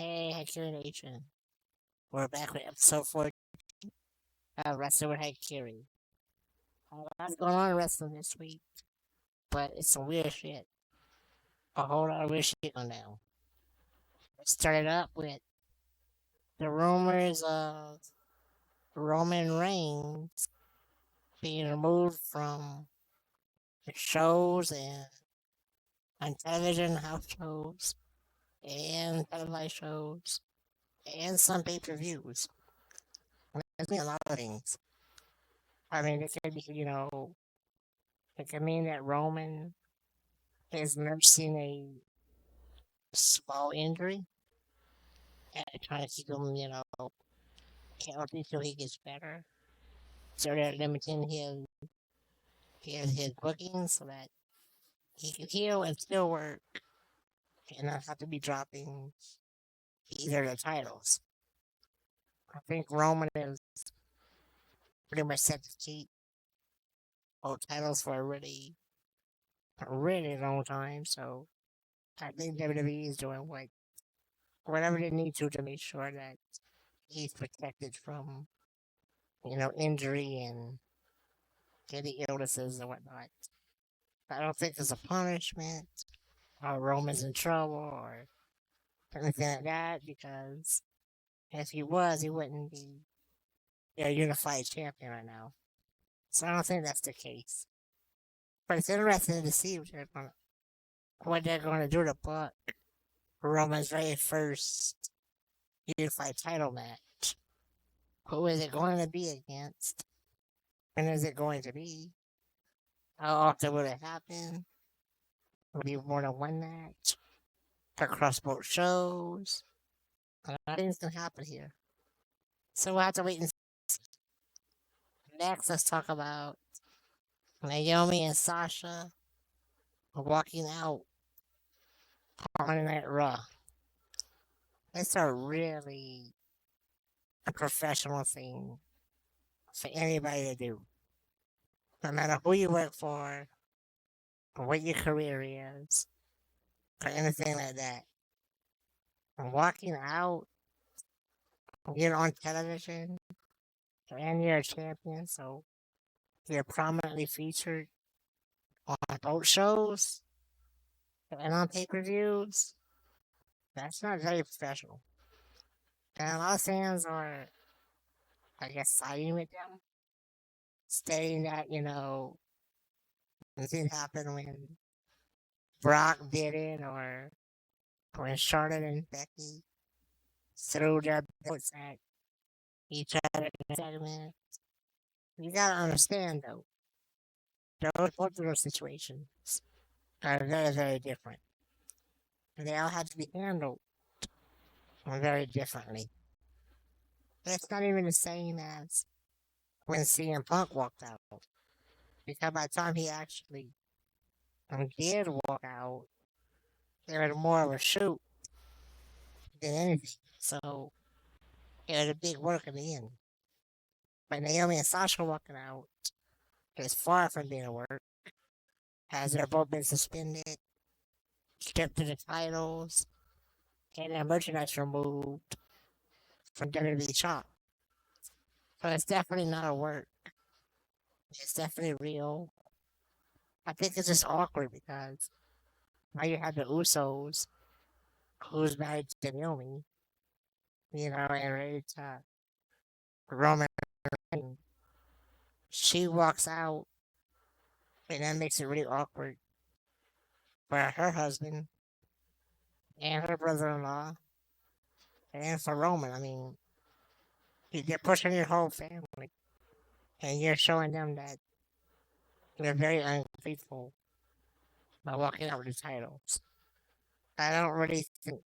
Hey, Hykiri Nation. We're back with episode 4 of Wrestling with Hykiri. A lot's going on in wrestling this week, but it's some weird shit. A whole lot of weird shit going down. It started up with the rumors of Roman Reigns being removed from the shows and on television, house shows, and televised shows, and some pay-per-views. There's been a lot of things. I mean, it could be, it could mean that Roman is nursing a small injury and trying to keep him, healthy till he gets better. So they're limiting his bookings so that he can heal and still work and not have to be dropping either of the titles. I think Roman is pretty much set to keep both titles for a really long time. So I think WWE is doing whatever they need to make sure that he's protected from, injury and getting illnesses and whatnot. I don't think it's a punishment or Roman's in trouble or anything like that because if he was, he wouldn't be a unified champion right now. So I don't think that's the case. But it's interesting to see what they're going to do to book Roman's very first unified title match. Who is it going to be against? When is it going to be? How often will it happen? Will it be more than one match? Across both shows? A lot of things can happen here. So we'll have to wait and see. Next, let's talk about Naomi and Sasha walking out on Monday Night Raw. It's a really professional thing for anybody to do. No matter who you work for, or what your career is, or anything like that. Walking out, you're on television, and you're a champion, so you're prominently featured on boat shows and on pay-per-views. That's not very professional. And a lot of fans are, I guess, siding with them, stating that, this didn't happen when Brock did it or when Charlotte and Becky threw their belts at each other in a segment. You gotta understand, though, both of those situations are very, very different. And they all have to be handled very differently. It's not even the same as when CM Punk walked out. Because by the time he actually did walk out, there was more of a shoot than anything. So it was a big work in the end. But Naomi and Sasha walking out is far from being a work, as they're both been suspended, stripped of the titles, and their merchandise removed from WWE Shop. So it's definitely not a work. It's definitely real. I think it's just awkward because now you have the Usos, who's married to Naomi, and ready to Roman Reigns. She walks out, and that makes it really awkward for her husband and her brother-in-law and for Roman. I mean, you're pushing your whole family, and you're showing them that you're very unfaithful by walking out with the titles. I don't really think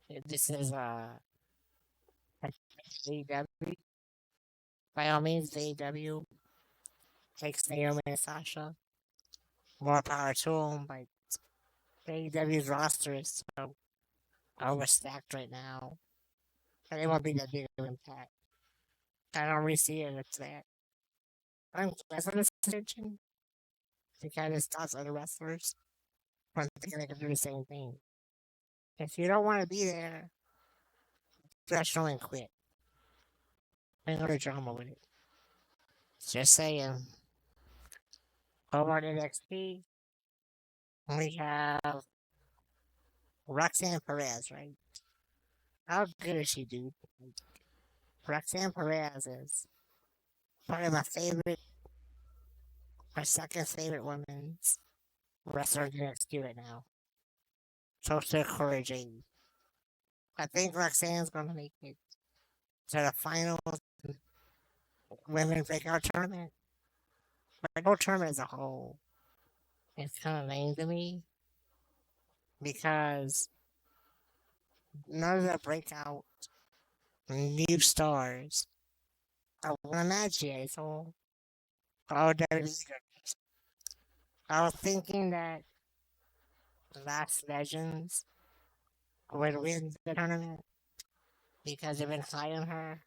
that this is AEW. By all means, AEW takes Naomi and Sasha. More power to them, but AEW's roster is so overstacked right now. And it won't be that big of an impact. I don't really see it as that. I'm glad for this attention to kind of stop other wrestlers from thinking they can do the same thing. If you don't want to be there, professional and quit. Ain't no drama with it. Just saying. Over on NXT, we have Roxanne Perez, right? How good is she, dude? Roxanne Perez is probably my favorite, my second favorite women's wrestler in NXT right now. So to Courage. I think Roxanne's gonna make it to the finals women breakout tournament. But the whole tournament as a whole is kind of lame to me because none of the breakout new stars I want to match yet. So all WWE. I was thinking that the last Legends would win the tournament because they've been high on her.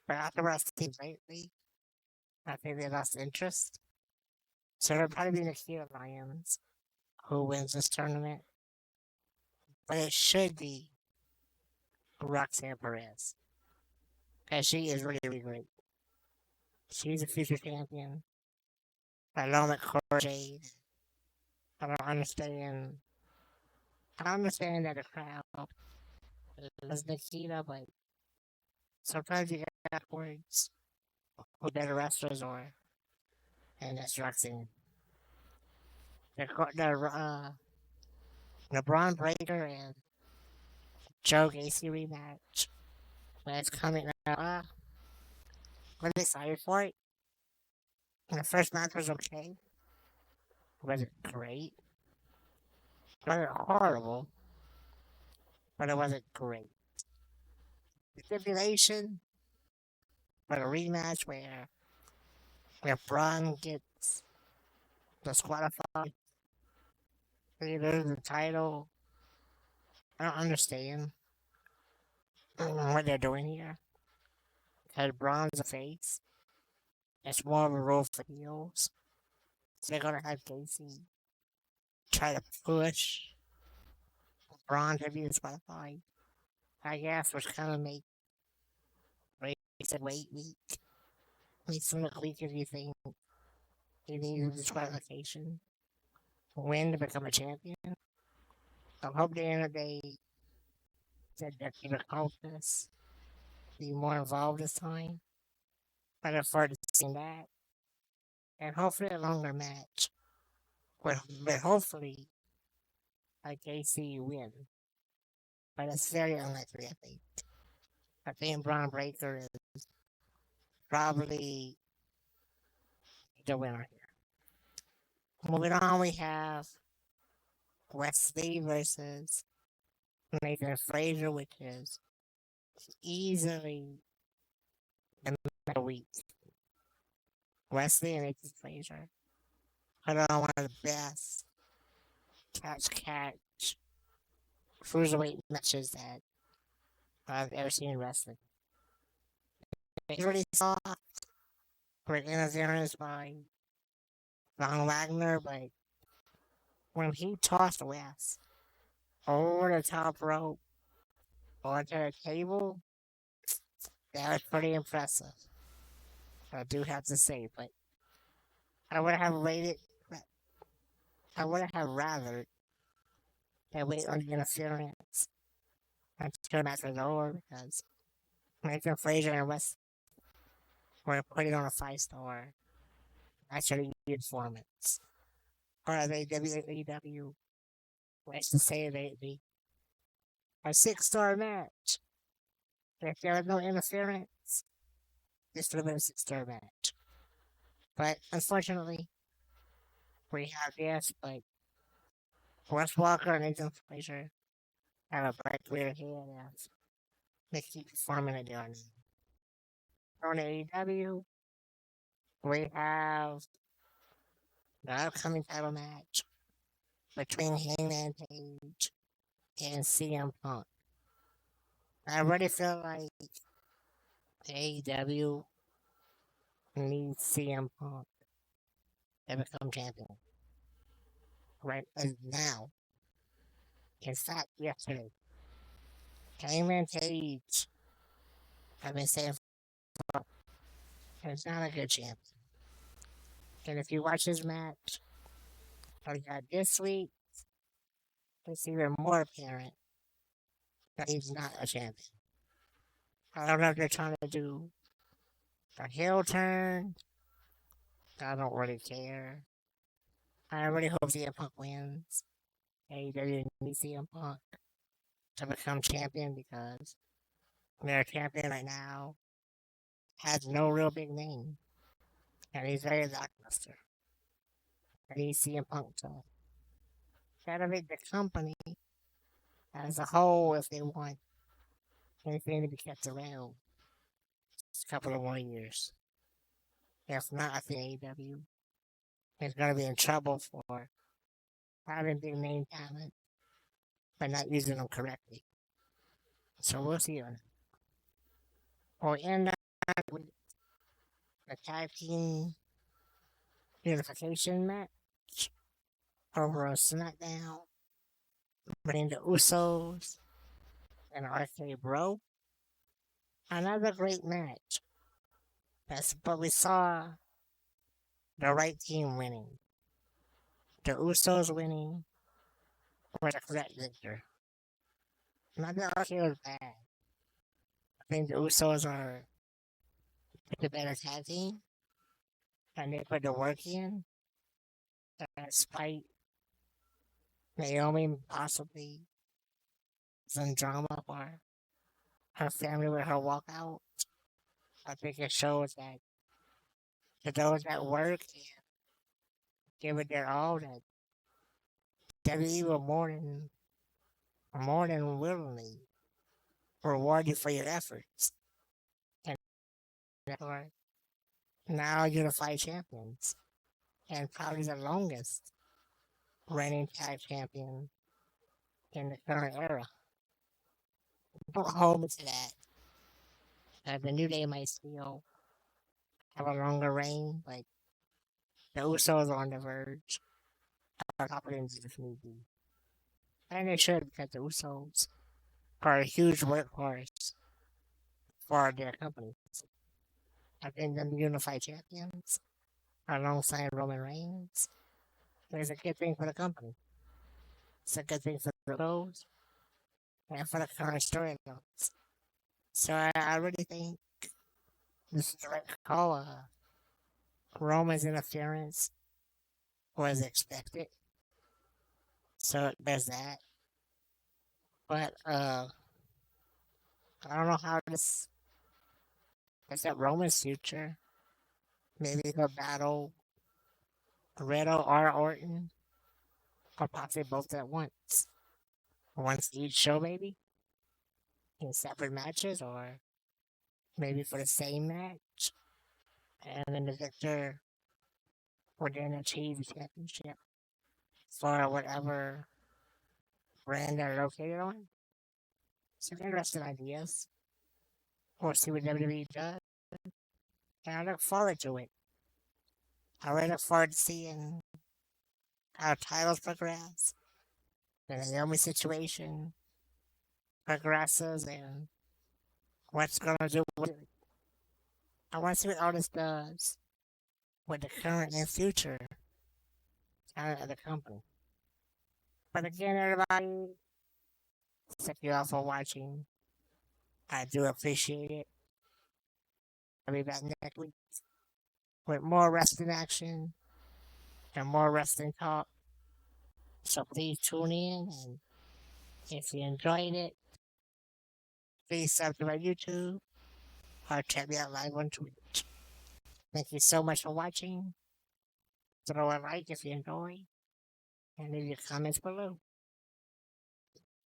But after what I've seen lately, I think they lost interest. So it'll probably be Nikita Lyons who wins this tournament. But it should be Roxanne Perez. Because she is really, really great. She's a future champion. I love McCoy. I don't understand. I understand that the crowd loves Nikita, but sometimes you get backwards who better wrestlers are. And that's Roxanne. The Braun Breaker and Joe Gacy rematch. When it's coming out, I'm excited for it. The first match was okay. Was it great? Was it horrible? But it wasn't great. The stipulation for the rematch where Braun gets disqualified, he loses the title. I don't understand what they're doing here. Because Braun's a face. It's more of a role for heels. So they're gonna have Casey try to push Braun to be disqualified. I guess, which kind of make said wait week. Makes him look weak if you think he needs a disqualification. Win to become a champion. I hope the end of the day said that he would help us be more involved this time. I look forward to seeing that. And hopefully a longer match. But hopefully like AC win. But it's very unlikely, I think. I think Braun Breaker is probably the winner here. Moving on, we have Wesley versus Nathan Frazier, which is easily the match of the week. Wesley and Nathan Frazier put on one of the best catch cruiserweight matches that I've ever seen in wrestling. It's really soft for interference by Von Wagner, but when he tossed West over the top rope onto the table, that was pretty impressive. I do have to say, but I would have rated, I would have rather that wait on the interference until the match was over because Nathan Frazier and West were putting on a 5-star actually performance. Or as AEW likes to say lately, a 6-star match. If there was no interference, this would have been a 6-star match. But unfortunately, we have this, but Wes Walker and Nathan Frazier have a bright career ahead as they keep performing at their on AEW. We have the upcoming title match between Hangman Page and CM Punk. I really feel like AEW needs CM Punk to become champion right now. In fact, yesterday, Hangman Page, I've been saying he's not a good champion. And if you watch his match that he got this week, it's even more apparent that he's not a champion. I don't know if they're trying to do a heel turn. I don't really care. I really hope CM Punk wins. AEW needs CM Punk to become champion because their champion right now has no real big name. And he's very lackluster. I need CM Punk to elevate the company as a whole if they want anything to be kept around a couple of more years. If not, I think AEW is going to be in trouble for having big name talent but not using them correctly. So we'll see on it. We'll end up with the tag team unification match over a SmackDown between the Usos and RK Bro. Another great match. But we saw the right team winning. The Usos winning were the correct victor. Not that RK was bad. I think the Usos are the better tag team, and they put the work in, despite Naomi possibly some drama for her family with her walkout. I think it shows that to those that work and give it their all, that WWE will more than willingly reward you for your efforts. And therefore, now unified champions, and probably the longest reigning tag champion in the current era. Don't hold me to that. The New Day might still have a longer reign, but the Usos are on the verge of opportunities if need be. And they should, because the Usos are a huge workhorse for their company. I think them unified champions alongside Roman Reigns is a good thing for the company. It's a good thing for the shows and for the current storylines. So I really think this is the right call. Roman's interference was expected. So there's that. But I don't know how this is that Roman's future. Maybe he'll battle Riddle or Orton, or possibly both at once. Once each show, maybe in separate matches, or maybe for the same match. And then the victor would then achieve the championship for whatever brand they're located on. Some interesting ideas. We'll see what WWE does. And I look forward to it. I really look forward to seeing how titles progress, the Naomi situation progresses, and what's going to do with it. I want to see what all this does with the current and future talent of the company. But again, everybody, thank you all for watching. I do appreciate it. I'll be back next week with more wrestling action and more wrestling talk. So please tune in, and if you enjoyed it, please subscribe to my YouTube or check me out live on Twitch. Thank you so much for watching. Throw a like if you enjoy, and leave your comments below.